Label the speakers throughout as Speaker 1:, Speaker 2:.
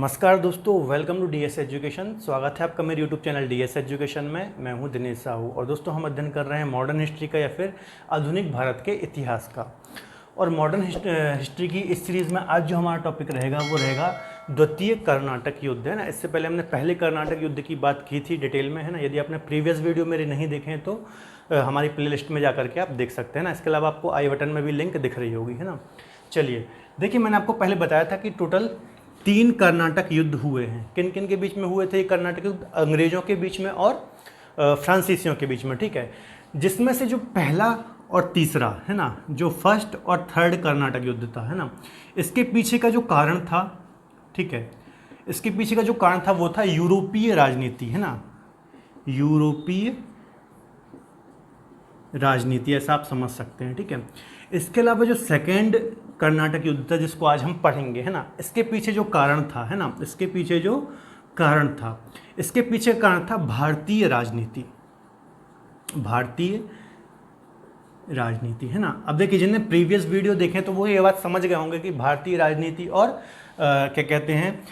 Speaker 1: नमस्कार दोस्तों, welcome to DS education. स्वागत है आपका मेरे यूट्यूब चैनल डीएस एजुकेशन में। मैं हूं दिनेश साहू और दोस्तों हम अध्ययन कर रहे हैं मॉडर्न हिस्ट्री का या फिर आधुनिक भारत के इतिहास का। और मॉडर्न हिस्ट्री की इस सीरीज़ में आज जो हमारा टॉपिक रहेगा वो रहेगा द्वितीय कर्नाटक युद्ध, है ना। इससे पहले हमने पहले कर्नाटक युद्ध की बात की थी डिटेल में, है ना। यदि आपने प्रीवियस वीडियो मेरे नहीं देखे हैं तो हमारी प्लेलिस्ट में जा करके आप देख सकते हैं ना। इसके अलावा आपको आई बटन में भी लिंक दिख रही होगी, है ना। चलिए देखिए, मैंने आपको पहले बताया था कि टोटल 3 कर्नाटक युद्ध हुए हैं। किन किन के बीच में हुए थे ये कर्नाटक युद्ध? अंग्रेजों के बीच में और फ्रांसीसियों के बीच में, ठीक है। जिसमें से जो पहला और तीसरा, है ना, जो फर्स्ट और थर्ड कर्नाटक युद्ध था, है ना, इसके पीछे का जो कारण था, ठीक है, इसके पीछे का जो कारण था वो था यूरोपीय राजनीति, है ना। यूरोपीय राजनीति ऐसा आप समझ सकते हैं, ठीक है। इसके अलावा जो सेकेंड कर्नाटक युद्ध था जिसको आज हम पढ़ेंगे, है ना, इसके पीछे जो कारण था, है ना, इसके पीछे जो कारण था, इसके पीछे कारण था भारतीय राजनीति। भारतीय राजनीति, है ना। अब देखिए, जिन्होंने प्रीवियस वीडियो देखे तो वो ये बात समझ गए होंगे कि भारतीय राजनीति और क्या कहते हैं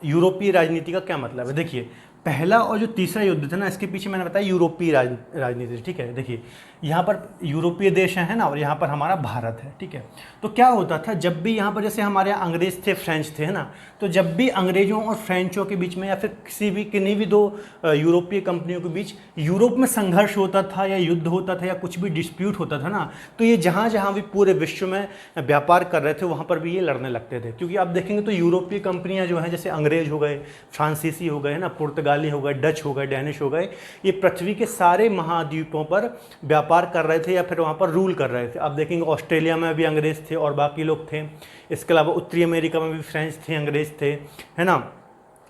Speaker 1: यूरोपीय राजनीति का क्या मतलब है। देखिए, पहला और जो तीसरा युद्ध था ना, इसके पीछे मैंने बताया यूरोपीय राजनीति, ठीक है। देखिए, यहाँ पर यूरोपीय देश है ना, और यहाँ पर हमारा भारत है, ठीक है। तो क्या होता था, जब भी यहाँ पर जैसे हमारे यहाँ अंग्रेज थे, फ्रेंच थे, है ना, तो जब भी अंग्रेजों और फ्रेंचों के बीच में या फिर किन्हीं भी दो यूरोपीय कंपनियों के बीच यूरोप में संघर्ष होता था या युद्ध होता था या कुछ भी डिस्प्यूट होता था ना, तो ये जहाँ जहाँ भी पूरे विश्व में व्यापार कर रहे थे वहाँ पर भी ये लड़ने लगते थे। क्योंकि आप देखेंगे तो यूरोपीय कंपनियाँ जो हैं, जैसे अंग्रेज हो गए, फ्रांसीसी हो गए, है ना, पुर्तगाली हो गए, डच हो गए, डैनिश हो गए, ये पृथ्वी के सारे महाद्वीपों पर व्यापार कर रहे थे या फिर वहाँ पर रूल कर रहे थे। आप देखेंगे ऑस्ट्रेलिया में भी अंग्रेज थे और बाकी लोग थे। इसके अलावा उत्तरी अमेरिका में भी फ्रेंच थे, अंग्रेज थे, है ना।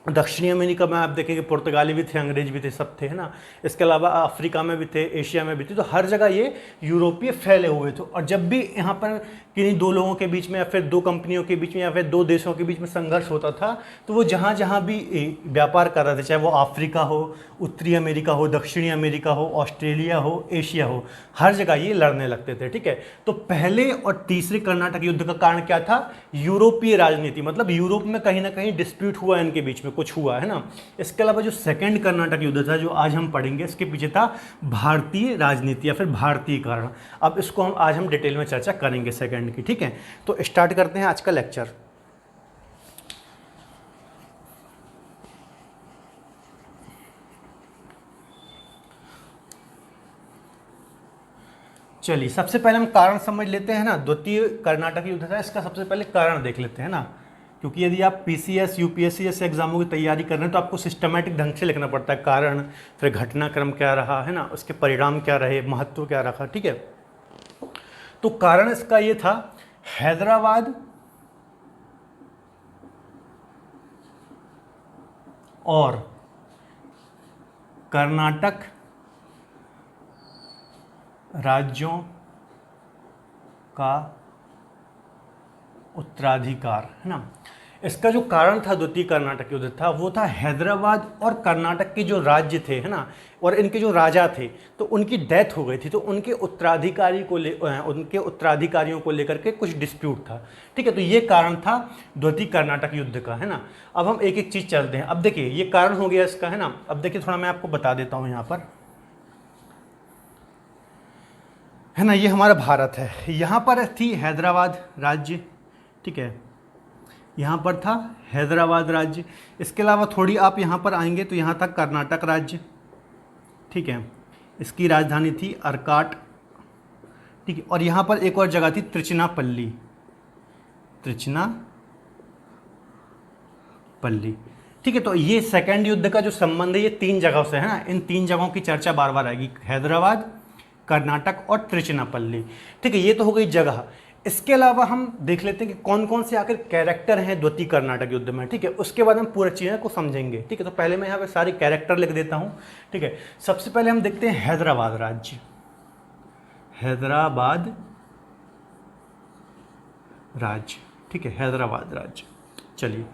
Speaker 1: दक्षिणी अमेरिका में आप देखेंगे पुर्तगाली भी थे, अंग्रेज भी थे, सब थे, है ना। इसके अलावा अफ्रीका में भी थे, एशिया में भी थे। तो हर जगह ये यूरोपीय फैले हुए थे। और जब भी यहाँ पर किन्हीं दो लोगों के बीच में या फिर दो कंपनियों के बीच में या फिर दो देशों के बीच में संघर्ष होता था, तो वो जहाँ जहाँ भी व्यापार कर रहे थे, चाहे वो अफ्रीका हो, उत्तरी अमेरिका हो, दक्षिणी अमेरिका हो, ऑस्ट्रेलिया हो, एशिया हो, हर जगह ये लड़ने लगते थे, ठीक है। तो पहले और तीसरे कर्नाटक युद्ध का कारण क्या था? यूरोपीय राजनीति, मतलब यूरोप में कहीं ना कहीं डिस्प्यूट हुआ, इनके बीच में कुछ हुआ, है ना। इसके अलावा जो सेकंड कर्नाटक युद्ध था जो आज हम पढ़ेंगे, इसके पीछे था भारतीय राजनीति या फिर भारतीय कारण। अब इसको आज हम डिटेल में चर्चा करेंगे सेकंड की, ठीक है। तो स्टार्ट करते हैं आज का लेक्चर। चलिए, सबसे पहले हम कारण समझ लेते हैं ना। द्वितीय कर्नाटक युद्ध था, इसका सबसे पहले कारण देख लेते हैं ना। क्योंकि यदि आप पीसीएस, यूपीएससी जैसे एग्जामों की तैयारी कर रहे हैं तो आपको सिस्टमेटिक ढंग से लिखना पड़ता है। कारण, फिर घटनाक्रम क्या रहा, है ना, उसके परिणाम क्या रहे, महत्व क्या रखा, ठीक है। तो कारण इसका ये था, हैदराबाद और कर्नाटक राज्यों का उत्तराधिकार, है ना। इसका जो कारण था द्वितीय कर्नाटक युद्ध था वो था हैदराबाद और कर्नाटक के जो राज्य थे, है ना, और इनके जो राजा थे, तो उनकी डेथ हो गई थी। तो उनके उत्तराधिकारियों को लेकर के कुछ डिस्प्यूट था, ठीक है। तो ये कारण था द्वितीय कर्नाटक युद्ध का, है ना। अब हम एक एक चीज चलते हैं। अब देखिए, ये कारण हो गया इसका, है ना। अब देखिए, थोड़ा मैं आपको बता देता हूँ यहाँ पर, है ना। ये हमारा भारत है, यहाँ पर थी हैदराबाद राज्य, ठीक है, यहाँ पर था हैदराबाद राज्य। इसके अलावा थोड़ी आप यहाँ पर आएंगे तो यहाँ था कर्नाटक राज्य, ठीक है। इसकी राजधानी थी अर्काट, ठीक है। और यहाँ पर एक और जगह थी त्रिचनापल्ली, ठीक है। तो ये सेकंड युद्ध का जो संबंध है ये 3 जगहों से है ना। इन 3 जगहों की चर्चा बार बार आएगी, हैदराबाद, कर्नाटक और त्रिचनापल्ली, ठीक है। ये तो हो गई जगह। इसके अलावा हम देख लेते हैं कि कौन कौन से आखिर कैरेक्टर हैं द्वितीय कर्नाटक युद्ध में, ठीक है। उसके बाद हम पूरी चीज़ों को समझेंगे, ठीक है। तो पहले मैं यहाँ पे सारे कैरेक्टर लिख देता हूँ, ठीक है। सबसे पहले हम देखते हैं हैदराबाद राज्य, ठीक है, हैदराबाद राज्य। चलिए,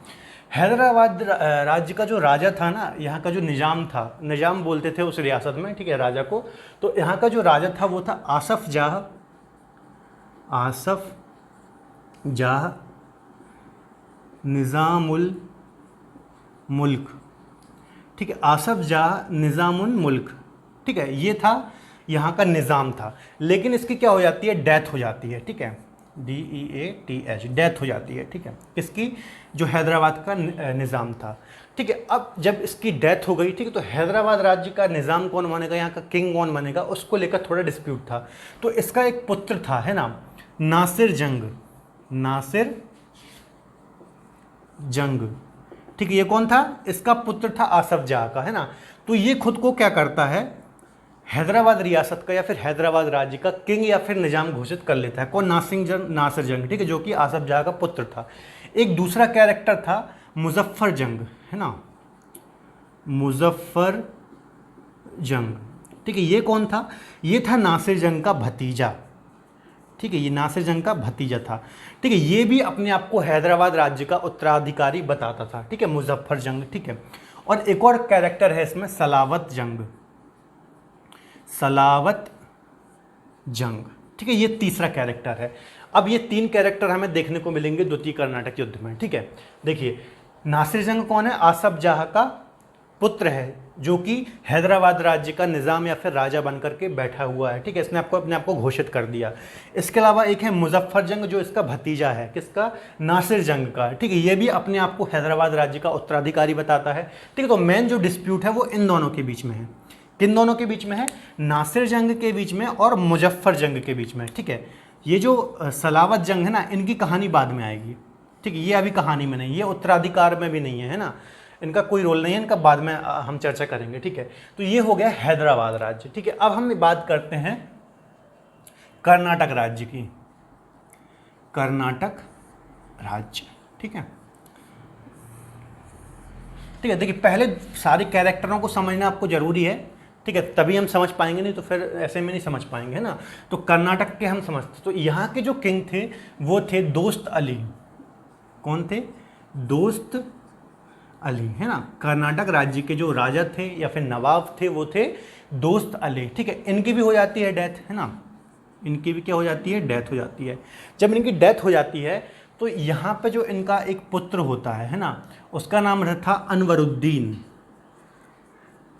Speaker 1: हैदराबाद राज्य का जो राजा था ना, यहाँ का जो निजाम था, निजाम बोलते थे उस रियासत में, ठीक है, राजा को। तो यहाँ का जो राजा था वो था आसफ जाह निज़ामुल मुल्क, ठीक है। आसफ जाह निज़ामुल मुल्क, ठीक है, ये था यहाँ का निज़ाम था। लेकिन इसकी क्या हो जाती है, डेथ हो जाती है, ठीक है, DEATH, डेथ हो जाती है, ठीक है, किसकी, जो हैदराबाद का निज़ाम था, ठीक है। अब जब इसकी डेथ हो गई, ठीक है, तो हैदराबाद राज्य का निज़ाम कौन बनेगा, यहाँ का किंग कौन बनेगा, उसको लेकर थोड़ा डिस्प्यूट था। तो इसका एक पुत्र था, है ना, नासिर जंग, नासिर जंग, ठीक है, ये कौन था, इसका पुत्र था आसफ जाह का, है ना। तो ये खुद को क्या करता है, हैदराबाद रियासत का या फिर हैदराबाद राज्य का किंग या फिर निजाम घोषित कर लेता है। कौन, नासिर जंग, ठीक है, जो कि आसफ जाह का पुत्र था। एक दूसरा कैरेक्टर था मुजफ्फर जंग, है ना, मुजफ्फर जंग, ठीक है, ये कौन था, ये था नासिर जंग का भतीजा, ठीक है, ये नासिर जंग का भतीजा था, ठीक है। ये भी अपने आप को हैदराबाद राज्य का उत्तराधिकारी बताता था, ठीक है, मुजफ्फर जंग, ठीक है। और एक और कैरेक्टर है इसमें, सलावत जंग, सलावत जंग, ठीक है, ये तीसरा कैरेक्टर है। अब ये तीन कैरेक्टर हमें देखने को मिलेंगे द्वितीय कर्नाटक युद्ध में, ठीक है। देखिए, नासिर जंग कौन है, आसफ जाह का पुत्र है, जो कि हैदराबाद राज्य का निज़ाम या फिर राजा बनकर के बैठा हुआ है, ठीक है, इसने अपने आप को घोषित कर दिया। इसके अलावा एक है मुजफ्फर जंग, जो इसका भतीजा है, किसका, नासिर जंग का, ठीक है, ये भी अपने आप को हैदराबाद राज्य का उत्तराधिकारी बताता है, ठीक है। तो मेन जो डिस्प्यूट है वो इन दोनों के बीच में है, किन दोनों के बीच में है, नासिर जंग के बीच में और मुजफ्फर जंग के बीच में, ठीक है। ये जो सलावत जंग है ना, इनकी कहानी बाद में आएगी, ठीक है, ये अभी कहानी में नहीं, ये उत्तराधिकार में भी नहीं है ना, इनका कोई रोल नहीं है, इनका बाद में हम चर्चा करेंगे, ठीक है। तो ये हो गया हैदराबाद राज्य, ठीक है। अब हम बात करते हैं कर्नाटक राज्य की, कर्नाटक राज्य, ठीक है, ठीक है। देखिए, पहले सारे कैरेक्टरों को समझना आपको जरूरी है, ठीक है, तभी हम समझ पाएंगे, नहीं तो फिर ऐसे में नहीं समझ पाएंगे, है ना। तो कर्नाटक के हम समझते, तो यहाँ के जो किंग थे वो थे दोस्त अली, कौन थे, दोस्त अली, है ना। कर्नाटक राज्य के जो राजा थे या फिर नवाब थे वो थे दोस्त अली, ठीक है। इनकी भी हो जाती है डेथ, है ना, इनकी भी क्या हो जाती है, डेथ हो जाती है। जब इनकी डेथ हो जाती है तो यहाँ पे जो इनका एक पुत्र होता है ना, उसका नाम था अनवरुद्दीन,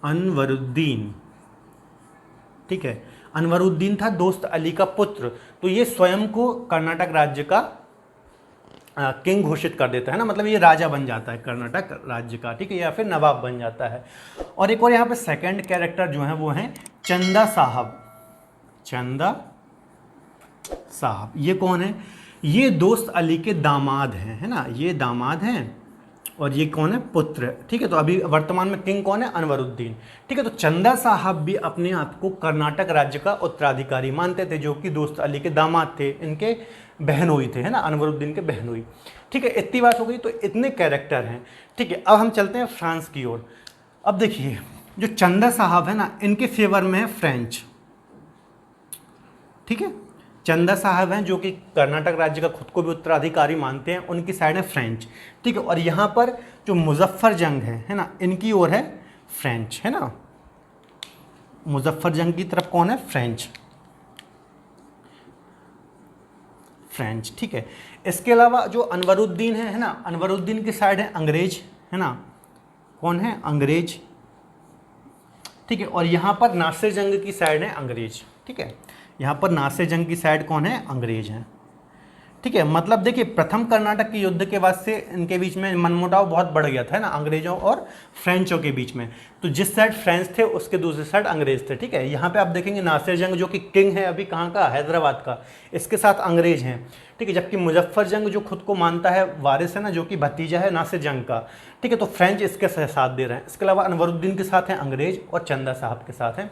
Speaker 1: अनवरुद्दीन, ठीक है, अनवरुद्दीन था दोस्त अली का पुत्र। तो ये स्वयं को कर्नाटक राज्य का किंग घोषित कर देता है ना, मतलब ये राजा बन जाता है कर्नाटक राज्य का, ठीक है, या फिर नवाब बन जाता है। और एक और यहाँ पे सेकंड कैरेक्टर जो है वो है चंदा साहब, चंदा साहब, ये कौन है, ये दोस्त अली के दामाद हैं, है ना, ये दामाद हैं, और ये कौन है, पुत्र, ठीक है। तो अभी वर्तमान में किंग कौन है, अनवरुद्दीन, ठीक है। तो चंदा साहब भी अपने आप को कर्नाटक राज्य का उत्तराधिकारी मानते थे, जो कि दोस्त अली के दामाद थे, इनके बहनोई थे, है ना, अनवरुद्दीन के बहनोई, ठीक है। इतनी बात हो गई, तो इतने कैरेक्टर हैं, ठीक है। अब हम चलते हैं फ्रांस की ओर। अब देखिए, जो चंदा साहब है ना, इनके फेवर में है फ्रेंच, ठीक है, चंदा साहब हैं जो कि कर्नाटक राज्य का खुद को भी उत्तराधिकारी मानते हैं, उनकी साइड है फ्रेंच, ठीक है। और यहाँ पर जो मुजफ्फर जंग है ना, इनकी ओर है फ्रेंच, है ना, मुजफ्फर जंग की तरफ कौन है, फ्रेंच, फ्रेंच, ठीक है। इसके अलावा जो अनवरुद्दीन है ना, अनवरुद्दीन की साइड है अंग्रेज, है ना, कौन है, अंग्रेज, ठीक है। और यहाँ पर नासिर जंग की साइड है अंग्रेज, ठीक है, यहाँ पर नासिर जंग की साइड कौन है, अंग्रेज हैं, ठीक है। मतलब देखिए, प्रथम कर्नाटक के युद्ध के बाद से इनके बीच में मनमुटाव बहुत बढ़ गया था ना, अंग्रेजों और फ्रेंचों के बीच में। तो जिस साइड फ्रेंच थे उसके दूसरी साइड अंग्रेज थे, ठीक है। यहाँ पे आप देखेंगे नासिर जंग जो कि किंग है अभी कहाँ का, हैदराबाद का, इसके साथ अंग्रेज हैं, ठीक है। जबकि मुजफ्फर जंग जो खुद को मानता है वारिस है ना, जो कि भतीजा है नासिर जंग का, ठीक है, तो फ्रेंच इसके साथ दे रहे हैं। इसके अलावा अनवरुद्दीन के साथ हैं अंग्रेज और चंदा साहब के साथ हैं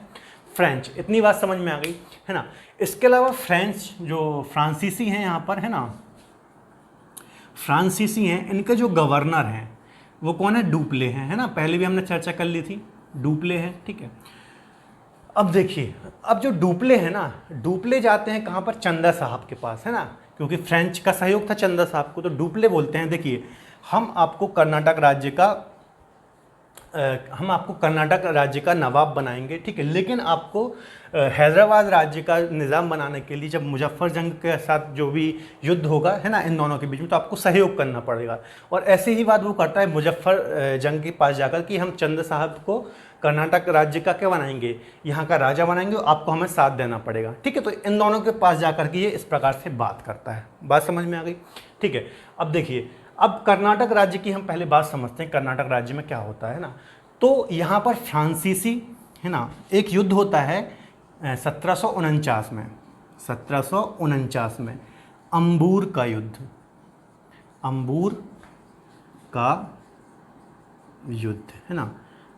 Speaker 1: फ्रेंच। इतनी बात समझ में आ गई, है ना। इसके अलावा फ्रेंच जो फ्रांसीसी हैं यहाँ पर, है ना, फ्रांसीसी हैं, इनके जो गवर्नर हैं वो कौन है, डुप्ले हैं, है ना, पहले भी हमने चर्चा कर ली थी, डुप्ले हैं, ठीक है। अब देखिए, अब जो डुप्ले हैं ना, डुप्ले जाते हैं कहाँ पर, चंदा साहब के पास, है ना, क्योंकि फ्रेंच का सहयोग था चंदा साहब को, तो डुप्ले बोलते हैं देखिए, हम आपको कर्नाटक राज्य का हम आपको कर्नाटक राज्य का नवाब बनाएंगे, ठीक है, लेकिन आपको हैदराबाद राज्य का निज़ाम बनाने के लिए जब मुजफ्फर जंग के साथ जो भी युद्ध होगा है ना इन दोनों के बीच में, तो आपको सहयोग करना पड़ेगा। और ऐसे ही बात वो करता है मुजफ्फर जंग के पास जाकर कि हम चंद साहब को कर्नाटक राज्य का क्या बनाएंगे, यहाँ का राजा बनाएंगे, आपको हमें साथ देना पड़ेगा, ठीक है। तो इन दोनों के पास जाकर के ये इस प्रकार से बात करता है। बात समझ में आ गई, ठीक है। अब देखिए, अब कर्नाटक राज्य की हम पहले बात समझते हैं, कर्नाटक राज्य में क्या होता है ना। तो यहाँ पर फ्रांसीसी है ना एक युद्ध होता है 1749 में, 1749 में अंबूर का युद्ध, अंबूर का युद्ध है ना।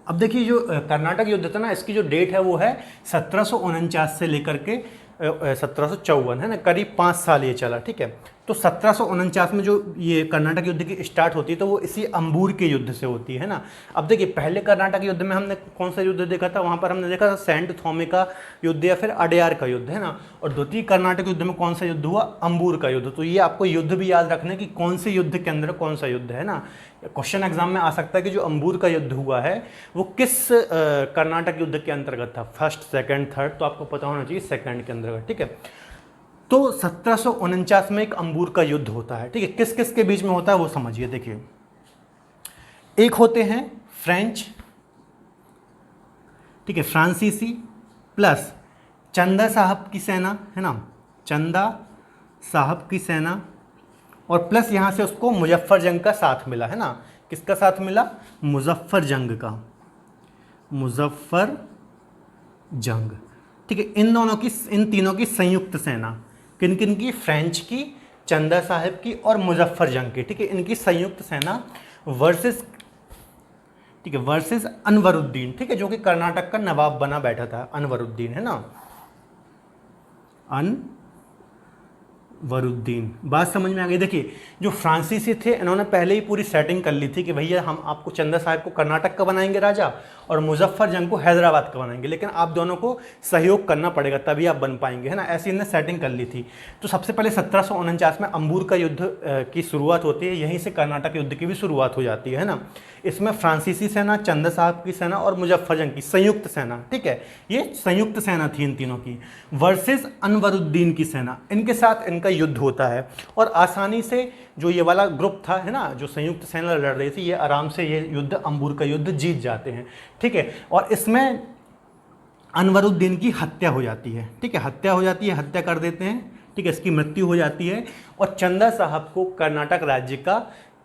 Speaker 1: अब देखिए जो कर्नाटक युद्ध था ना, इसकी जो डेट है वो है 1749 से लेकर के 1754 है ना, करीब 5 साल ये चला, ठीक है। तो 1749 में जो ये कर्नाटक युद्ध की स्टार्ट होती है तो वो इसी अंबूर के युद्ध से होती है ना। अब देखिए पहले कर्नाटक युद्ध में हमने कौन सा युद्ध देखा था, वहाँ पर हमने देखा था सेंट थॉमे का युद्ध या फिर अडयार का युद्ध है ना। और द्वितीय कर्नाटक युद्ध में कौन सा युद्ध हुआ, अंबूर का युद्ध। तो ये आपको युद्ध भी याद रखना है कि कौन से युद्ध के अंदर कौन सा युद्ध है ना। क्वेश्चन एग्जाम में आ सकता है कि जो अंबूर का युद्ध हुआ है वो किस कर्नाटक युद्ध के अंतर्गत था, फर्स्ट, सेकंड, थर्ड। तो आपको पता होना चाहिए सेकंड के अंतर्गत, ठीक है। तो 1749 में एक अंबूर का युद्ध होता है, ठीक है। किस किस के बीच में होता है वो समझिए। देखिए, एक होते हैं फ्रेंच, ठीक है, फ्रांसीसी प्लस चंदा साहब की सेना है ना, चंदा साहब की सेना, और प्लस यहाँ से उसको मुजफ्फर जंग का साथ मिला है ना। किसका साथ मिला, मुजफ्फर जंग का, मुजफ्फर जंग, ठीक है। इन दोनों की, इन तीनों की संयुक्त सेना, किन किन की, फ्रेंच की, चंदा साहब की और मुजफ्फर जंग की, ठीक है। इनकी संयुक्त सेना वर्सेस, ठीक है, वर्सेस अनवरुद्दीन, ठीक है, जो कि कर्नाटक का नवाब बना बैठा था, अनवरुद्दीन है ना, वरुद्दीन। बात समझ में आ गई। देखिए जो फ्रांसीसी थे इन्होंने पहले ही पूरी सेटिंग कर ली थी कि भैया हम आपको चंदा साहब को कर्नाटक का बनाएंगे राजा और मुजफ्फर जंग को हैदराबाद का बनाएंगे, लेकिन आप दोनों को सहयोग करना पड़ेगा तभी आप बन पाएंगे, है ना। ऐसी इन्होंने सेटिंग कर ली थी। तो सबसे पहले 1749 में अंबूर का युद्ध की शुरुआत होती है, यहीं से कर्नाटक युद्ध की भी शुरुआत हो जाती है ना। इसमें फ्रांसीसी सेना, चंदा साहब की सेना और मुजफ्फर जंग की संयुक्त सेना, ठीक है, ये संयुक्त सेना थी इन तीनों की, वर्सेस अनवरुद्दीन की सेना, इनके साथ इनका युद्ध होता है। और आसानी से जो ये वाला ग्रुप था है ना, जो संयुक्त सेना लड़ रही थी, ये आराम से ये युद्ध, अंबूर का युद्ध जीत जाते हैं, ठीक है। और इसमें अनवरुद्दीन की हत्या हो जाती है, ठीक है, हत्या हो जाती है, हत्या कर देते हैं, ठीक है, इसकी मृत्यु हो जाती है। और चंदा साहब को कर्नाटक राज्य का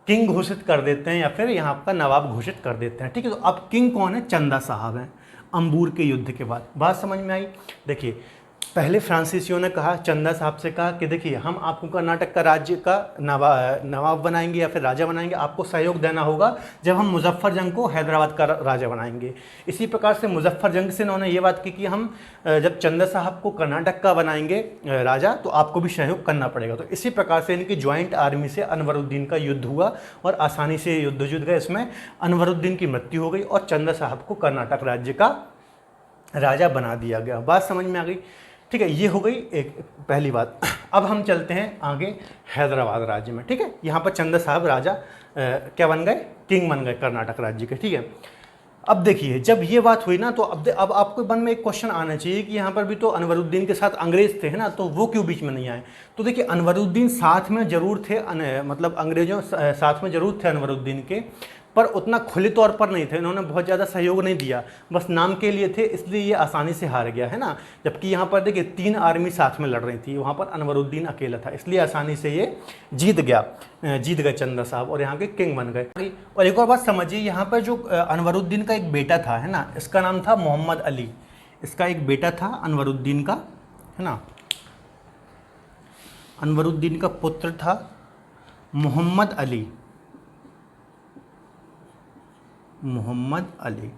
Speaker 1: किंग घोषित कर देते हैं या फिर यहाँ का नवाब घोषित कर देते हैं, ठीक है। तो अब किंग कौन है, चंदा साहब हैं अंबूर के युद्ध के बाद। बात समझ में आई। देखिए पहले फ्रांसीसियों ने कहा, चंदा साहब से कहा कि देखिए हम आपको कर्नाटक का राज्य का नवाब बनाएंगे या फिर राजा बनाएंगे, आपको सहयोग देना होगा जब हम मुजफ्फर जंग को हैदराबाद का राजा बनाएंगे। इसी प्रकार से मुजफ्फर जंग से उन्होंने ये बात की कि हम जब चंदा साहब को कर्नाटक का बनाएंगे राजा तो आपको भी सहयोग करना पड़ेगा। तो इसी प्रकार से इनकी ज्वाइंट आर्मी से अनवरुद्दीन का युद्ध हुआ और आसानी से युद्ध जीत गए। इसमें अनवरुद्दीन की मृत्यु हो गई और चंदा साहब को कर्नाटक राज्य का राजा बना दिया गया। बात समझ में आ गई, ठीक है। ये हो गई एक पहली बात। अब हम चलते हैं आगे हैदराबाद राज्य में, ठीक है। यहाँ पर चंदा साहब राजा क्या बन गए, किंग बन गए कर्नाटक राज्य के, ठीक है। अब देखिए जब ये बात हुई ना तो अब आपको मन में एक क्वेश्चन आना चाहिए कि यहाँ पर भी तो अनवरुद्दीन के साथ अंग्रेज थे है ना, तो वो क्यों बीच में नहीं आए। तो देखिए अनवरुद्दीन साथ में जरूर थे, मतलब अंग्रेजों साथ में जरूर थे अनवरुद्दीन के, पर उतना खुले तौर पर नहीं थे। इन्होंने बहुत ज़्यादा सहयोग नहीं दिया, बस नाम के लिए थे, इसलिए ये आसानी से हार गया है ना। जबकि यहाँ पर देखिए 3 आर्मी साथ में लड़ रही थी, वहाँ पर अनवरुद्दीन अकेला था, इसलिए आसानी से ये जीत गए चंदा साहब और यहाँ के किंग बन गए। और एक और बात समझिए, यहाँ पर जो अनवरुद्दीन का एक बेटा था है ना, इसका नाम था मोहम्मद अली। इसका एक बेटा था अनवरुद्दीन का है ना, अनवरुद्दीन का पुत्र था मोहम्मद अली, मोहम्मद अली,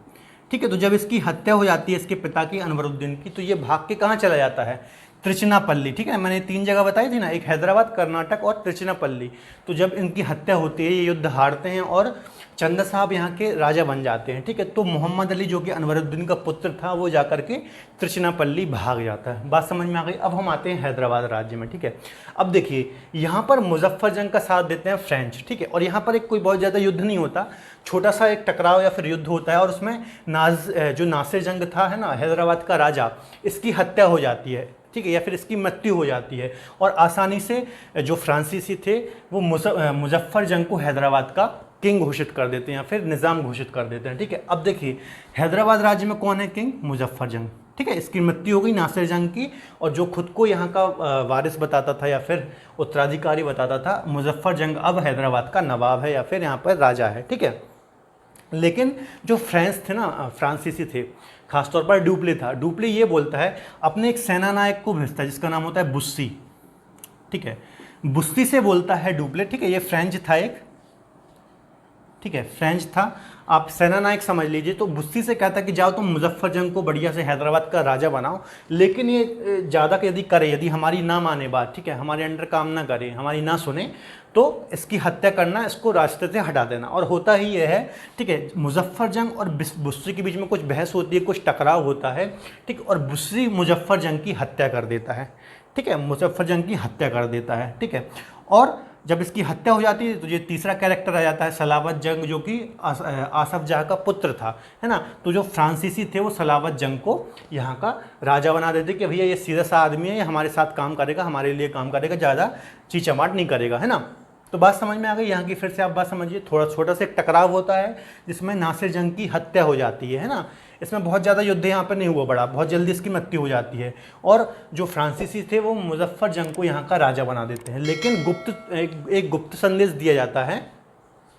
Speaker 1: ठीक है। तो जब इसकी हत्या हो जाती है इसके पिता की अनवरुद्दीन की, तो ये भाग के कहाँ चला जाता है, त्रिचनापल्ली, ठीक है। मैंने 3 जगह बताई थी ना, एक हैदराबाद, कर्नाटक और त्रिचनापल्ली। तो जब इनकी हत्या होती है, ये युद्ध हारते हैं और चंदा साहब यहाँ के राजा बन जाते हैं, ठीक है। तो मोहम्मद अली जो कि अनवरुद्दीन का पुत्र था वो जाकर के त्रिचनापल्ली भाग जाता है। बात समझ में आ गई। अब हम आते हैं हैदराबाद राज्य में, ठीक है। अब देखिए यहाँ पर मुजफ्फर जंग का साथ देते हैं फ्रेंच, ठीक है। और यहाँ पर एक कोई बहुत ज़्यादा युद्ध नहीं होता, छोटा सा एक टकराव या फिर युद्ध होता है और उसमें जो नासिर जंग था, है ना, हैदराबाद का राजा, इसकी हत्या हो जाती है, ठीक है, या फिर इसकी मृत्यु हो जाती है। और आसानी से जो फ्रांसीसी थे वो मुजफ्फर जंग को हैदराबाद का किंग घोषित कर देते हैं या फिर निज़ाम घोषित कर देते हैं, ठीक है। अब देखिए हैदराबाद राज्य में कौन है किंग? मुजफ्फर जंग, ठीक है। इसकी मृत्यु हो गई नासिर जंग की, और जो खुद को यहाँ का वारिस बताता था या फिर उत्तराधिकारी बताता था, मुजफ्फर जंग अब हैदराबाद का नवाब है या फिर यहाँ पर राजा है, ठीक है। लेकिन जो फ्रेंच थे ना, फ्रांसीसी थे, खासतौर पर डुप्ले था। डुप्ले ये बोलता है, अपने एक सेना नायक को भेजता है जिसका नाम होता है बुस्सी, ठीक है। बुस्सी से बोलता है डुप्ले, ठीक है, ये फ्रेंच था एक, ठीक है, फ्रेंच था, आप सेना नायक समझ लीजिए। तो बुस्सी से कहता कि जाओ तुम मुजफ्फर जंग को बढ़िया से हैदराबाद का राजा बनाओ, लेकिन ये ज़्यादा यदि करे, यदि हमारी ना माने बात, ठीक है, हमारे अंडर काम ना करे, हमारी ना सुने, तो इसकी हत्या करना, इसको रास्ते से हटा देना। और होता ही यह है, ठीक है, मुजफ्फर जंग और बुस्सी के बीच में कुछ बहस होती है, कुछ टकराव होता है, ठीक, और बुस्सी मुजफ्फर जंग की हत्या कर देता है, ठीक है, मुजफ्फर जंग की हत्या कर देता है, ठीक है। और जब इसकी हत्या हो जाती है तो ये तीसरा कैरेक्टर आ जाता है सलावत जंग, जो कि आसफ जहाँ का पुत्र था, है ना। तो जो फ्रांसीसी थे वो सलावत जंग को यहाँ का राजा बना देते कि भैया ये सीधा सा आदमी है, ये हमारे साथ काम करेगा, हमारे लिए काम करेगा, ज़्यादा चीचमाट नहीं करेगा, है ना। तो बात समझ में आ गई यहाँ की। फिर से आप बात समझिए, थोड़ा छोटा सा एक टकराव होता है जिसमें नासिर जंग की हत्या हो जाती है ना। इसमें बहुत ज़्यादा युद्ध यहाँ पर नहीं हुआ बड़ा, बहुत जल्दी इसकी मृत्यु हो जाती है। और जो फ्रांसीसी थे वो मुजफ्फर जंग को यहाँ का राजा बना देते हैं। लेकिन एक गुप्त संदेश दिया जाता है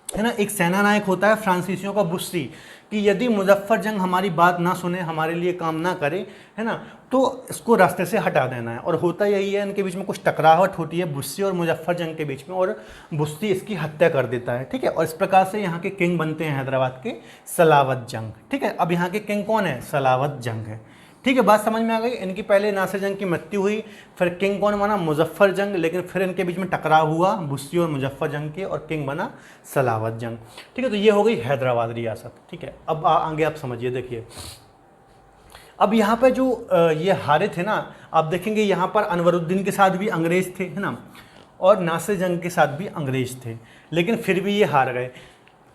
Speaker 1: ना। एक सेना नायक होता है फ्रांसीसियों का बुस्सी, कि यदि मुजफ्फर जंग हमारी बात ना सुने, हमारे लिए काम ना करे, है ना, तो इसको रास्ते से हटा देना है। और होता यही है, इनके बीच में कुछ टकराहट होती है बुस्सी और मुजफ्फर जंग के बीच में, और बुस्सी इसकी हत्या कर देता है, ठीक है। और इस प्रकार से यहाँ के किंग बनते हैं हैदराबाद के सलावत जंग, ठीक है। अब यहाँ के किंग कौन है? सलावत जंग है, ठीक है। बात समझ में आ गई। इनकी पहले नासिर जंग की मृत्यु हुई, फिर किंग कौन बना? मुजफ्फर जंग। लेकिन फिर इनके बीच में टकराव हुआ बुस्सी और मुजफ्फर जंग के, और किंग बना सलावत जंग, ठीक है। तो ये हो गई हैदराबाद रियासत, ठीक है। अब आगे आप समझिए, देखिए अब यहाँ पे जो ये हारे थे ना, आप देखेंगे यहाँ पर अनवरुद्दीन के साथ भी अंग्रेज थे, है ना, और नासिर जंग के साथ भी अंग्रेज थे, लेकिन फिर भी ये हार गए।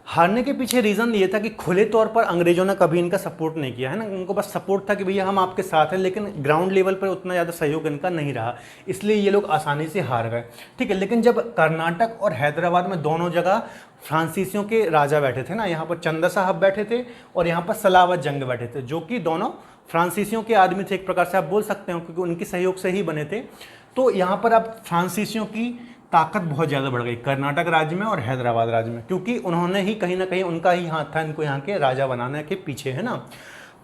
Speaker 1: हारने के पीछे रीज़न ये था कि खुले तौर पर अंग्रेज़ों ने कभी इनका सपोर्ट नहीं किया, है ना। उनको बस सपोर्ट था कि भैया हम आपके साथ हैं, लेकिन ग्राउंड लेवल पर उतना ज़्यादा सहयोग इनका नहीं रहा, इसलिए ये लोग आसानी से हार गए, ठीक है। लेकिन जब कर्नाटक और हैदराबाद में दोनों जगह फ्रांसीसियों के राजा बैठे थे ना, यहाँ पर चंदा साहब बैठे थे और यहाँ पर सलावत जंग बैठे थे, जो कि दोनों फ्रांसीसियों के आदमी थे, एक प्रकार से आप बोल सकते हो, क्योंकि उनके सहयोग से ही बने थे। तो यहाँ पर अब फ्रांसीसियों की ताकत बहुत ज़्यादा बढ़ गई कर्नाटक राज्य में और हैदराबाद राज्य में, क्योंकि उन्होंने ही कहीं ना कहीं, उनका ही हाथ था इनको यहाँ के राजा बनाने के पीछे, है ना।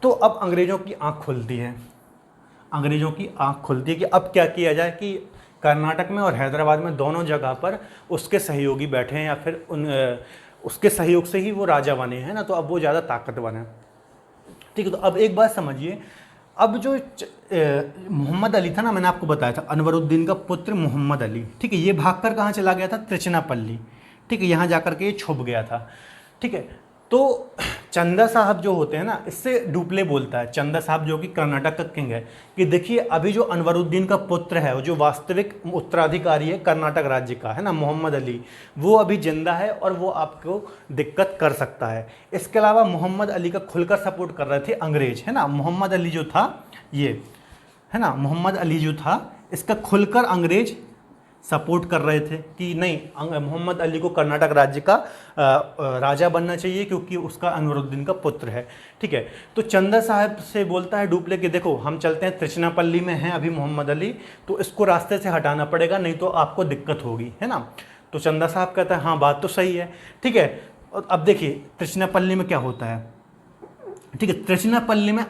Speaker 1: तो अब अंग्रेज़ों की आंख खुलती है, अंग्रेज़ों की आंख खुलती है कि अब क्या किया जाए, कि कर्नाटक में और हैदराबाद में दोनों जगह पर उसके सहयोगी बैठे हैं या फिर उसके सहयोग से ही वो राजा बने हैं ना, तो अब वो ज़्यादा ताकतवर हैं, ठीक है। तो अब एक बात समझिए, अब जो मोहम्मद अली था ना, मैंने आपको बताया था अनवरुद्दीन का पुत्र मोहम्मद अली, ठीक है, ये भागकर कहाँ चला गया था? त्रिचनापल्ली, ठीक है, यहाँ जाकर के ये छुप गया था, ठीक है। तो चंदा साहब जो होते हैं ना, इससे डुप्ले बोलता है, चंदा साहब जो कि कर्नाटक का किंग है, कि देखिए अभी जो अनवरुद्दीन का पुत्र है, वो जो वास्तविक उत्तराधिकारी है कर्नाटक राज्य का, है ना, मोहम्मद अली, वो अभी जिंदा है और वो आपको दिक्कत कर सकता है। इसके अलावा मोहम्मद अली का खुलकर सपोर्ट कर रहे थे अंग्रेज, है ना। मोहम्मद अली जो था, ये है ना, मोहम्मद अली जो था, इसका खुलकर अंग्रेज सपोर्ट कर रहे थे कि नहीं, मोहम्मद अली को कर्नाटक राज्य का राजा बनना चाहिए, क्योंकि उसका अनवरुद्दीन का पुत्र है, ठीक है। तो चंदा साहब से बोलता है डुप्ले कि देखो हम चलते हैं, त्रिचनापल्ली में है अभी मोहम्मद अली, तो इसको रास्ते से हटाना पड़ेगा, नहीं तो आपको दिक्कत होगी, है ना। तो चंदा साहब कहता है हाँ बात तो सही है, ठीक है। और अब देखिए त्रिचनापल्ली में क्या होता है, ठीक है। त्रिचनापल्ली में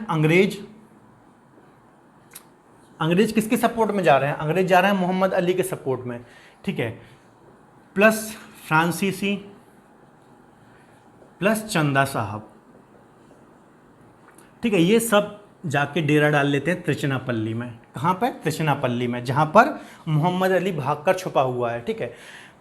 Speaker 1: अंग्रेज किसके सपोर्ट में जा रहे हैं? अंग्रेज जा रहे हैं मोहम्मद अली के सपोर्ट में, ठीक है, प्लस फ्रांसीसी प्लस चंदा साहब, ठीक है। ये सब जाके डेरा डाल लेते हैं त्रिचनापल्ली में। कहाँ पर? त्रिचनापल्ली में, जहाँ पर मोहम्मद अली भागकर छुपा हुआ है, ठीक है।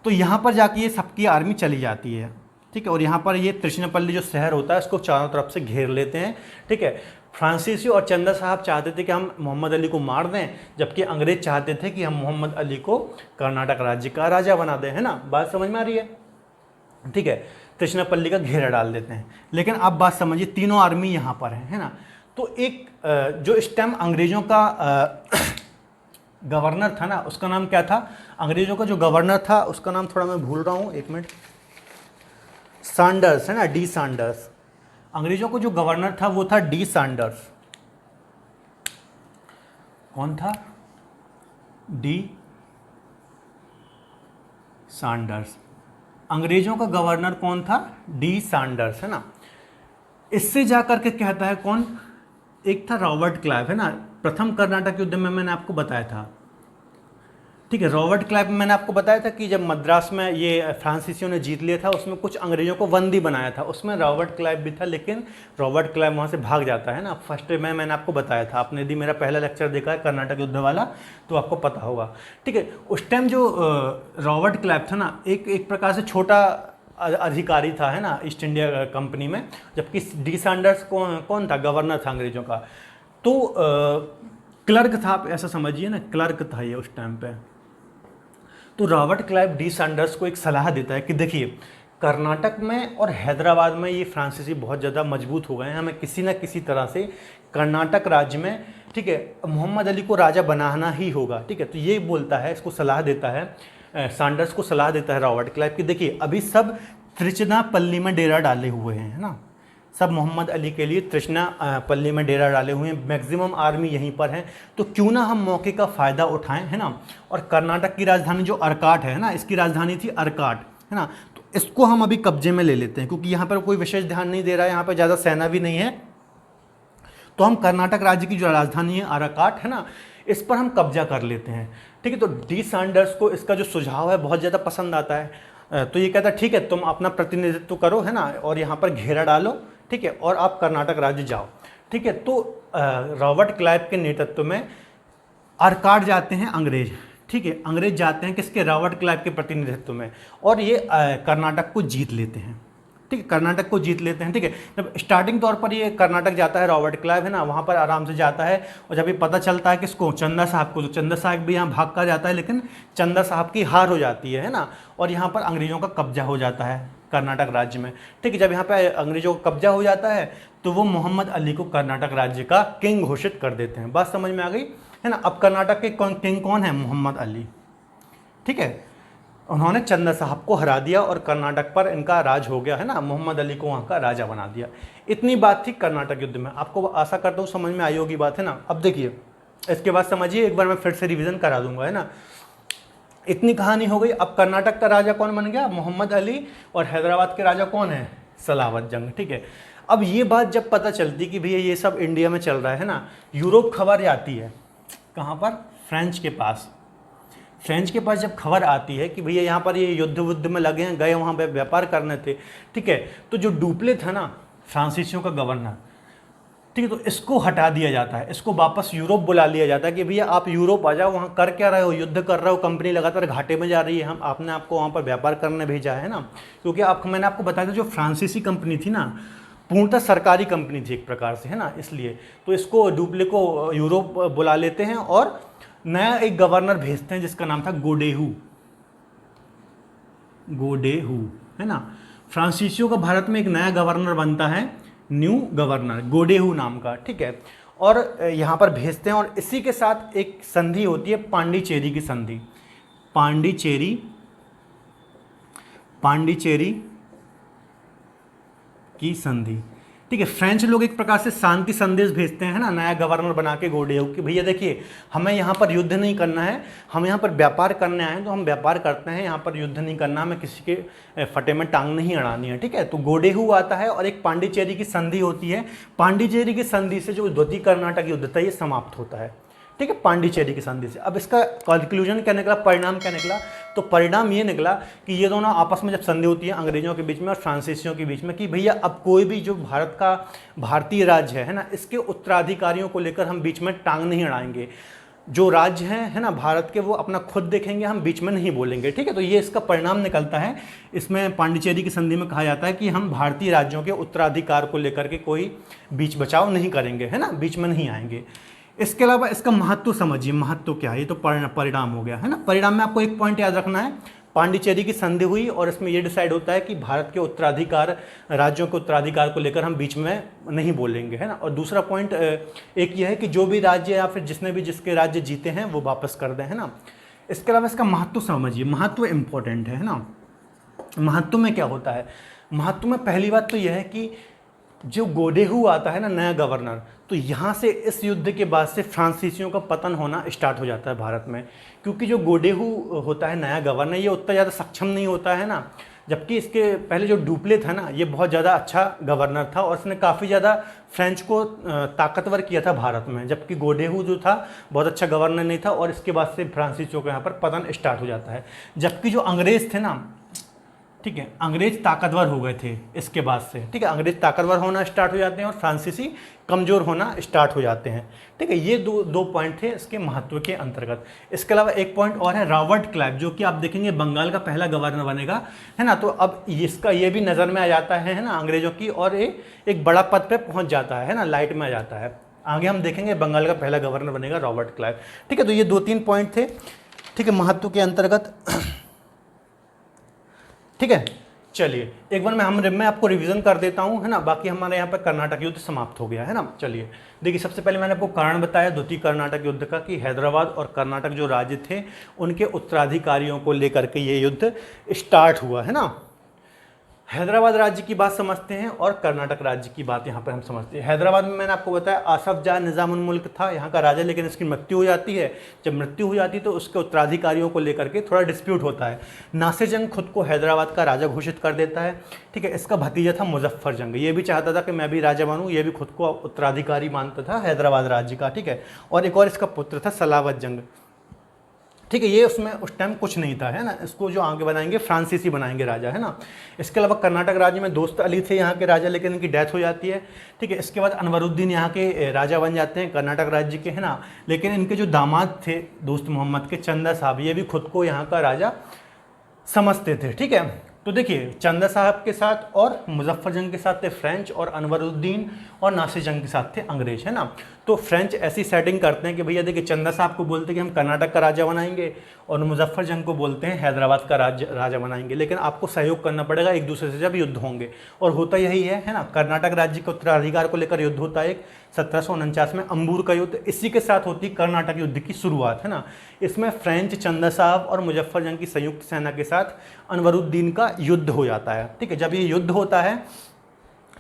Speaker 1: तो यहाँ पर जाके ये सबकी आर्मी चली जाती है, ठीक है। और यहाँ पर ये त्रिचनापल्ली जो शहर होता है इसको चारों तरफ से घेर लेते हैं, ठीक है। फ्रांसीसी और चंदा साहब चाहते थे कि हम मोहम्मद अली को मार दें, जबकि अंग्रेज चाहते थे कि हम मोहम्मद अली को कर्नाटक राज्य का राजा बना दें, है ना। बात समझ में आ रही है, ठीक है। त्रिचनापल्ली का घेरा डाल देते हैं। लेकिन अब बात समझिए, तीनों आर्मी यहाँ पर है ना। तो एक जो इस टाइम अंग्रेजों का गवर्नर था ना, उसका नाम क्या था, अंग्रेजों का जो गवर्नर था उसका नाम थोड़ा मैं भूल रहा हूँ, एक मिनट, सैंडर्स है ना, डी सैंडर्स। अंग्रेजों को जो गवर्नर था वो था डी सैंडर्स। कौन था, डी सैंडर्स। अंग्रेजों का गवर्नर कौन था, डी सैंडर्स, है ना। इससे जाकर के कहता है कौन, एक था रॉबर्ट क्लाइव, है ना। प्रथम कर्नाटक युद्ध में मैंने आपको बताया था, ठीक है। रॉबर्ट क्लाइव में मैंने आपको बताया था कि जब मद्रास में ये फ्रांसीसियों ने जीत लिया था, उसमें कुछ अंग्रेजों को बंदी बनाया था, उसमें रॉबर्ट क्लाइव भी था। लेकिन रॉबर्ट क्लाइव वहाँ से भाग जाता है ना। फर्स्ट में मैंने आपको बताया था, आपने यदि मेरा पहला लेक्चर देखा है कर्नाटक युद्ध वाला तो आपको पता होगा, ठीक है। उस टाइम जो रॉबर्ट क्लाइव था ना, एक प्रकार से छोटा अधिकारी था, है ना, ईस्ट इंडिया कंपनी में, जबकि डी सैंडर्स कौन था, गवर्नर था अंग्रेजों का। तो क्लर्क था, आप ऐसा समझिए ना, क्लर्क था ये उस टाइम पे। तो रॉबर्ट क्लाइव डी सैंडर्स को एक सलाह देता है कि देखिए, कर्नाटक में और हैदराबाद में ये फ्रांसीसी बहुत ज़्यादा मजबूत हो गए हैं, हमें किसी न किसी तरह से कर्नाटक राज्य में, ठीक है, मोहम्मद अली को राजा बनाना ही होगा, ठीक है। तो ये बोलता है, इसको सलाह देता है, सैंडर्स को सलाह देता है रॉबर्ट क्लाइव कि देखिए, अभी सब त्रिचनापल्ली में डेरा डाले हुए हैं, है ना, सब मोहम्मद अली के लिए त्रिचनापल्ली में डेरा डाले हुए हैं, मैक्सिमम आर्मी यहीं पर है, तो क्यों ना हम मौके का फ़ायदा उठाएं, है ना। और कर्नाटक की राजधानी जो अर्काट है ना, इसकी राजधानी थी अर्काट, है ना। तो इसको हम अभी कब्जे में ले लेते हैं, क्योंकि यहाँ पर कोई विशेष ध्यान नहीं दे रहा है, यहाँ पर ज़्यादा सेना भी नहीं है, तो हम कर्नाटक राज्य की जो राजधानी है अर्काट, है ना, इस पर हम कब्जा कर लेते हैं, ठीक है। तो डी सैंडर्स को इसका जो सुझाव है बहुत ज़्यादा पसंद आता है। तो ये कहता है ठीक है, तुम अपना प्रतिनिधित्व करो, है ना, और यहाँ पर घेरा डालो, ठीक है, और आप कर्नाटक राज्य जाओ, ठीक है। तो रॉबर्ट क्लाइव के नेतृत्व में अर्काट जाते हैं अंग्रेज, ठीक है। अंग्रेज जाते हैं किसके, रॉबर्ट क्लाइव के प्रतिनिधित्व में, और ये कर्नाटक को जीत लेते हैं, ठीक है, कर्नाटक को जीत लेते हैं, ठीक है। जब स्टार्टिंग तौर पर ये कर्नाटक जाता है रॉबर्ट क्लाइव, है ना, वहाँ पर आराम से जाता है, और जब ये पता चलता है किसको, चंदा साहब को, तो चंदा साहब भी यहाँ भाग कर जाता है, लेकिन चंदा साहब की हार हो जाती है ना, और यहाँ पर अंग्रेजों का कब्जा हो जाता है कर्नाटक राज्य में, ठीक है। जब यहाँ पे अंग्रेजों का कब्जा हो जाता है तो वो मोहम्मद अली को कर्नाटक राज्य का किंग घोषित कर देते हैं। बात समझ में आ गई, है ना। अब कर्नाटक के किंग कौन है, मोहम्मद अली, ठीक है। उन्होंने चंदा साहब को हरा दिया और कर्नाटक पर इनका राज हो गया, है ना, मोहम्मद अली को वहाँ का राजा बना दिया। इतनी बात थी कर्नाटक युद्ध में, आपको आशा करता हूँ समझ में आई होगी बात, है ना। अब देखिए, इसके बाद समझिए, एक बार मैं फिर से रिवीजन करा दूंगा, है ना। इतनी कहानी हो गई। अब कर्नाटक का राजा कौन बन गया, मोहम्मद अली, और हैदराबाद के राजा कौन है, सलावत जंग, ठीक है। अब ये बात जब पता चलती कि भैया ये सब इंडिया में चल रहा है ना, यूरोप खबर आती है, कहाँ पर, फ्रेंच के पास। फ्रेंच के पास जब खबर आती है कि भैया यहाँ पर ये युद्ध में लगे हैं, गए वहाँ पे व्यापार करने थे, ठीक है। तो जो डुप्ले था ना, फ्रांसीसियों का गवर्नर, ठीक है, तो इसको हटा दिया जाता है, इसको वापस यूरोप बुला लिया जाता है कि भैया आप यूरोप आ जाओ, वहाँ कर क्या रहे हो, युद्ध कर रहे हो, कंपनी लगातार घाटे में जा रही है, हम आपने आपको वहाँ पर व्यापार करने भेजा है ना। क्योंकि मैंने आपको बताया था, जो फ्रांसीसी कंपनी थी ना, पूर्णतः सरकारी कंपनी थी एक प्रकार से, है ना, इसलिए तो इसको डुप्ले को यूरोप बुला लेते हैं और नया एक गवर्नर भेजते हैं जिसका नाम था गोडेहू, है ना। फ्रांसीसियों का भारत में एक नया गवर्नर बनता है, न्यू गवर्नर, गोडेहू नाम का, ठीक है। और यहाँ पर भेजते हैं, और इसी के साथ एक संधि होती है, पांडिचेरी की संधि, पांडिचेरी की संधि, ठीक है। फ्रेंच लोग एक प्रकार से शांति संदेश भेजते हैं ना, नया गवर्नर बना के गोडेहू कि भैया देखिए, हमें यहाँ पर युद्ध नहीं करना है, हम यहाँ पर व्यापार करने आए हैं, तो हम व्यापार करते हैं, यहाँ पर युद्ध नहीं करना, हमें किसी के फटे में टांग नहीं अड़ानी है, ठीक है। तो गोडेहू आता है और एक पांडिचेरी की संधि होती है। पांडिचेरी की संधि से जो द्वितीय कर्नाटक युद्ध था ये समाप्त होता है, ठीक है, पांडिचेरी की संधि से। अब इसका कंक्लूजन क्या निकला, परिणाम क्या निकला, तो परिणाम ये निकला कि ये दोनों आपस में जब संधि होती है अंग्रेजों के बीच में और फ्रांसीसियों के बीच में कि भैया अब कोई भी जो भारत का भारतीय राज्य है ना, इसके उत्तराधिकारियों को लेकर हम बीच में टांग नहीं अड़ाएंगे। जो राज्य हैं है ना भारत के, वो अपना खुद देखेंगे, हम बीच में नहीं बोलेंगे, ठीक है। तो ये इसका परिणाम निकलता है। इसमें पांडिचेरी की संधि में कहा जाता है कि हम भारतीय राज्यों के उत्तराधिकार को लेकर के कोई बीच बचाव नहीं करेंगे, है ना, बीच में नहीं आएंगे। इसके अलावा इसका महत्व समझिए, महत्व क्या है, ये तो परिणाम हो गया है ना। परिणाम में आपको एक पॉइंट याद रखना है, पांडिचेरी की संधि हुई और इसमें ये डिसाइड होता है कि भारत के उत्तराधिकार, राज्यों के उत्तराधिकार को लेकर हम बीच में नहीं बोलेंगे, है ना। और दूसरा पॉइंट एक ये है कि जो भी राज्य या फिर जिसके राज्य जीते हैं वो वापस कर दें, है ना। इसके अलावा इसका महत्व समझिए, महत्व इंपॉर्टेंट है ना। महत्व में क्या होता है, महत्व में पहली बात तो यह है कि जो गोडेहू आता है ना नया गवर्नर, तो यहाँ से इस युद्ध के बाद से फ्रांसीसियों का पतन होना स्टार्ट हो जाता है भारत में। क्योंकि जो गोडेहू होता है नया गवर्नर, ये उतना ज़्यादा सक्षम नहीं होता है ना, जबकि इसके पहले जो डुप्ले था ना, ये बहुत ज़्यादा अच्छा गवर्नर था और इसने काफ़ी ज़्यादा फ्रेंच को ताकतवर किया था भारत में। जबकि गोडेहू जो था बहुत अच्छा गवर्नर नहीं था और इसके बाद से फ्रांसीसियों का यहाँ पर पतन स्टार्ट हो जाता है। जबकि जो अंग्रेज़ थे ना, ठीक है, अंग्रेज ताकतवर हो गए थे इसके बाद से, ठीक है, अंग्रेज ताकतवर होना स्टार्ट हो जाते हैं और फ्रांसीसी कमज़ोर होना स्टार्ट हो जाते हैं, ठीक है। ये दो पॉइंट थे इसके महत्व के अंतर्गत। इसके अलावा एक पॉइंट और है, रॉबर्ट क्लाइव, जो कि आप देखेंगे बंगाल का पहला गवर्नर बनेगा, है ना। तो अब इसका ये भी नज़र में आ जाता है ना अंग्रेज़ों की, और एक बड़ा पद पर पहुँच जाता है ना, लाइट में आ जाता है। आगे हम देखेंगे बंगाल का पहला गवर्नर बनेगा रॉबर्ट क्लाइव, ठीक है। तो ये 2-3 पॉइंट थे, ठीक है, महत्व के अंतर्गत, ठीक है। चलिए एक बार मैं आपको रिवीजन कर देता हूँ, है ना। बाकी हमारे यहाँ पर कर्नाटक युद्ध समाप्त हो गया, है ना। चलिए देखिए, सबसे पहले मैंने आपको कारण बताया द्वितीय कर्नाटक युद्ध का, कि हैदराबाद और कर्नाटक जो राज्य थे उनके उत्तराधिकारियों को लेकर के ये युद्ध स्टार्ट हुआ, है ना। हैदराबाद राज्य की बात समझते हैं और कर्नाटक राज्य की बात यहाँ पर हम समझते हैं। हैदराबाद में मैंने आपको बताया आसफ जाह निज़ामुल मुल्क था यहाँ का राजा, लेकिन इसकी मृत्यु हो जाती है। जब मृत्यु हो जाती है तो उसके उत्तराधिकारियों को लेकर के थोड़ा डिस्प्यूट होता है। नासिर जंग खुद को हैदराबाद का राजा घोषित कर देता है, ठीक है। इसका भतीजा था मुजफ्फर जंग, ये भी चाहता था कि मैं भी राजा बनूँ, ये भी खुद को उत्तराधिकारी मानता था हैदराबाद राज्य का, ठीक है। और एक और इसका पुत्र था सलावत जंग, ठीक है। ये उसमें उस टाइम कुछ नहीं था, है ना। इसको जो आगे बनाएंगे फ्रांसीसी बनाएंगे राजा, है ना। इसके अलावा कर्नाटक राज्य में दोस्त अली थे यहाँ के राजा, लेकिन इनकी डेथ हो जाती है, ठीक है। इसके बाद अनवरुद्दीन यहाँ के राजा बन जाते हैं कर्नाटक राज्य के, है ना। लेकिन इनके जो दामाद थे दोस्त मोहम्मद के, चंदा साहब, ये भी खुद को यहाँ का राजा समझते थे, ठीक है। तो देखिए, चंदा साहब के साथ और मुजफ्फर जंग के साथ थे फ्रेंच, और अनवरुद्दीन और नासिर जंग के साथ थे अंग्रेज, है ना। तो फ्रेंच ऐसी सेटिंग करते हैं कि भैया देखिए, चंदा साहब को बोलते हैं कि हम कर्नाटक का राजा बनाएंगे, और मुजफ्फर जंग को बोलते हैं हैदराबाद का राजा बनाएंगे, लेकिन आपको सहयोग करना पड़ेगा एक दूसरे से जब युद्ध होंगे। और होता यही है ना। कर्नाटक राज्य के उत्तराधिकार को लेकर युद्ध होता है 1749 में अंबूर का युद्ध, इसी के साथ होती कर्नाटक युद्ध की शुरुआत, है ना। इसमें फ्रेंच, चंदा साहब और मुजफ्फर जंग की संयुक्त सेना के साथ अनवरुद्दीन का युद्ध हो जाता है, ठीक है। जब ये युद्ध होता है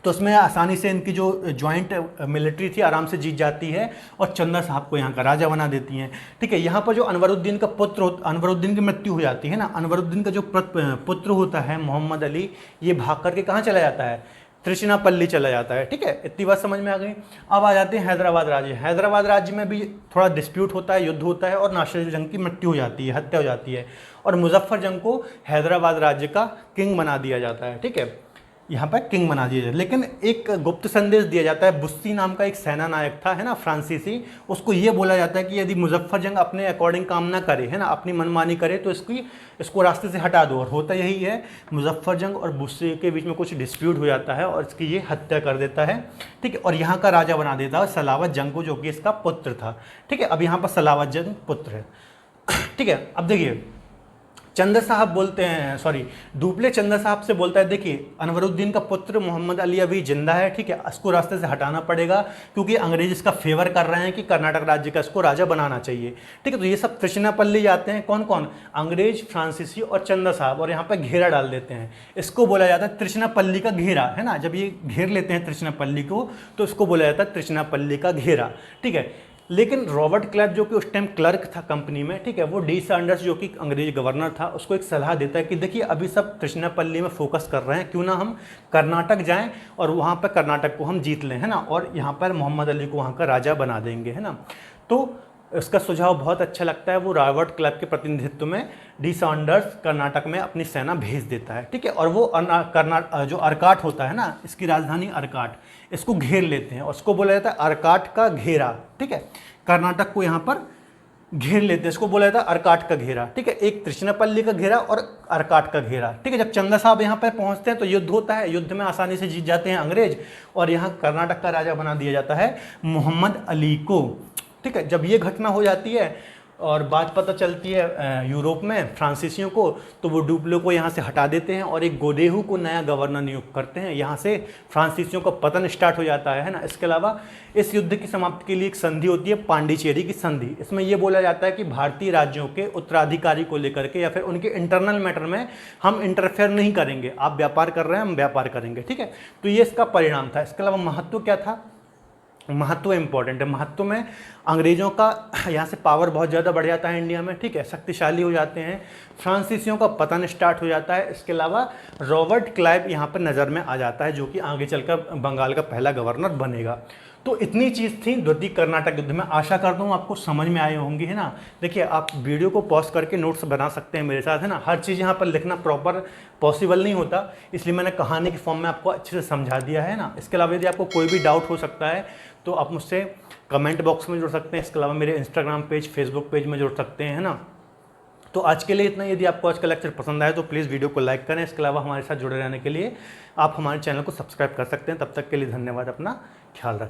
Speaker 1: तो उसमें आसानी से इनकी जो जॉइंट मिलिट्री थी आराम से जीत जाती है और चंदा साहब को यहाँ का राजा बना देती हैं, ठीक है। यहाँ पर जो अनवरुद्दीन का अनवरुद्दीन की मृत्यु हो जाती है ना, अनवरुद्दीन का जो पुत्र होता है मोहम्मद अली, ये भाग करके कहाँ चला जाता है, त्रिचिनापल्ली चला जाता है, ठीक है। इतनी बात समझ में आ गई। अब आ जाते हैं हैदराबाद राज्य। हैदराबाद राज्य में भी थोड़ा डिस्प्यूट होता है, युद्ध होता है, और नासिर जंग की मृत्यु हो जाती है, हत्या हो जाती है, और मुजफ्फर जंग को हैदराबाद राज्य का किंग बना दिया जाता है, ठीक है। यहाँ पर किंग बना दिया जाता है। लेकिन एक गुप्त संदेश दिया जाता है, बुस्सी नाम का एक सेना नायक था, है ना, फ्रांसीसी। उसको ये बोला जाता है कि यदि मुजफ्फर जंग अपने अकॉर्डिंग काम ना करे, है ना, अपनी मनमानी करे, तो इसको रास्ते से हटा दो। और होता यही है, मुजफ्फर जंग और बुस्सी के बीच में कुछ डिस्प्यूट हो जाता है और इसकी ये हत्या कर देता है, ठीक है। और यहाँ का राजा बना देता है सलावत जंग को, जो कि इसका पुत्र था, ठीक है। अब यहाँ पर सलावत जंग पुत्र है, ठीक है। अब देखिए, चंदा साहब बोलते हैं, सॉरी, डुप्ले चंदा साहब से बोलता है, देखिए अनवरुद्दीन का पुत्र मोहम्मद अली अभी जिंदा है, ठीक है, इसको रास्ते से हटाना पड़ेगा, क्योंकि अंग्रेज इसका फेवर कर रहे हैं कि कर्नाटक राज्य का इसको राजा बनाना चाहिए, ठीक है। तो ये सब त्रिचिनापल्ली जाते हैं, कौन कौन, अंग्रेज, फ्रांसीसी और चंदा साहब, और यहाँ पर घेरा डाल देते हैं। इसको बोला जाता है त्रिचिनापल्ली का घेरा, है ना। जब ये घेर लेते हैं त्रिचिनापल्ली को, तो इसको बोला जाता है त्रिचिनापल्ली का घेरा, ठीक है। लेकिन रॉबर्ट क्लाइव, जो कि उस टाइम क्लर्क था कंपनी में, ठीक है, वो डी सैंडर्स, जो कि अंग्रेज गवर्नर था, उसको एक सलाह देता है कि देखिए अभी सब त्रिचिनापल्ली में फोकस कर रहे हैं, क्यों ना हम कर्नाटक जाएं और वहाँ पर कर्नाटक को हम जीत लें, है ना, और यहाँ पर मोहम्मद अली को वहाँ का राजा बना देंगे, है ना। तो इसका सुझाव बहुत अच्छा लगता है। वो रॉबर्ट क्लाइव के प्रतिनिधित्व में डी सैंडर्स कर्नाटक में अपनी सेना भेज देता है, ठीक है। और वो जो अर्काट होता है ना, इसकी राजधानी अर्काट, इसको घेर लेते हैं और उसको बोला जाता है अर्काट का घेरा, ठीक है। कर्नाटक को यहाँ पर घेर लेते हैं। इसको बोला जाता है अर्काट का घेरा, ठीक है, एक त्रिशूलपल्ली का घेरा और अर्काट का घेरा, ठीक है। जब चंदा साहब यहाँ पर पहुँचते हैं तो युद्ध होता है, युद्ध में आसानी से जीत जाते हैं अंग्रेज और यहाँ कर्नाटक का राजा बना दिया जाता है मोहम्मद अली को, ठीक है। जब ये घटना हो जाती है और बात पता चलती है यूरोप में फ्रांसीसियों को, तो वो डुप्लो को यहाँ से हटा देते हैं और एक गोदेहू को नया गवर्नर नियुक्त करते हैं। यहाँ से फ्रांसीसियों का पतन स्टार्ट हो जाता है ना। इसके अलावा इस युद्ध की समाप्ति के लिए एक संधि होती है, पांडिचेरी की संधि। इसमें यह बोला जाता है कि भारतीय राज्यों के उत्तराधिकारी को लेकर के या फिर उनके इंटरनल मैटर में हम इंटरफेयर नहीं करेंगे, आप व्यापार कर रहे हैं हम व्यापार करेंगे, ठीक है। तो ये इसका परिणाम था। इसके अलावा महत्व क्या था, महत्व इंपॉर्टेंट है। महत्व में अंग्रेज़ों का यहाँ से पावर बहुत ज़्यादा बढ़ जाता है इंडिया में, ठीक है, शक्तिशाली हो जाते हैं, फ्रांसीसियों का पतन स्टार्ट हो जाता है। इसके अलावा रॉबर्ट क्लाइव यहाँ पर नज़र में आ जाता है जो कि आगे चलकर बंगाल का पहला गवर्नर बनेगा। तो इतनी चीज़ थी द्वितीय कर्नाटक युद्ध में। आशा करता हूँ आपको समझ में आई होंगी, है ना। देखिए आप वीडियो को पॉज करके नोट्स बना सकते हैं मेरे साथ, है ना। हर चीज़ यहाँ पर लिखना प्रॉपर पॉसिबल नहीं होता, इसलिए मैंने कहानी के फॉर्म में आपको अच्छे से समझा दिया है ना। इसके अलावा यदि आपको कोई भी डाउट हो सकता है तो आप मुझसे कमेंट बॉक्स में जुड़ सकते हैं। इसके अलावा मेरे इंस्टाग्राम पेज, फेसबुक पेज में जुड़ सकते हैं, है ना। तो आज के लिए इतना। यदि आपको आज का लेक्चर पसंद आए तो प्लीज़ वीडियो को लाइक करें। इसके अलावा हमारे साथ जुड़े रहने के लिए आप हमारे चैनल को सब्सक्राइब कर सकते हैं। तब तक के लिए धन्यवाद, अपना ख्याल रखें।